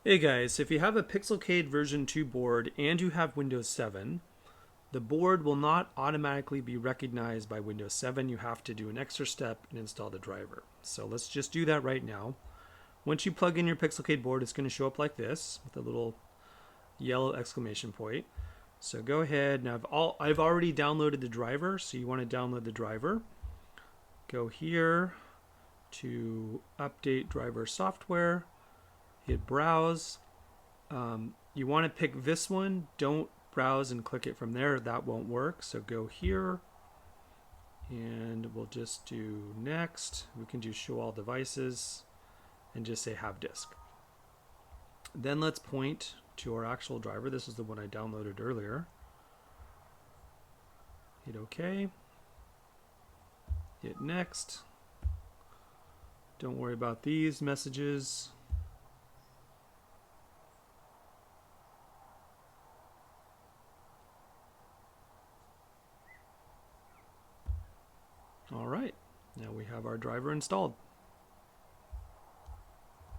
Hey guys, if you have a Pixelcade version 2 board and you have Windows 7, the board will not automatically be recognized by Windows 7. You have to do an extra step and install the driver. So let's just do that right now. Once you plug in your Pixelcade board, it's going to show up like this with a little yellow exclamation point. So go ahead. Now I've already downloaded the driver, so you want to download the driver. Go here to update driver software, hit browse. You want to pick this one. Don't browse and click it from there. That won't work. So go here and we'll just do next. We can do show all devices and just say have disk. Then let's point to our actual driver. This is the one I downloaded earlier. Hit OK. Hit next. Don't worry about these messages. All right, now we have our driver installed.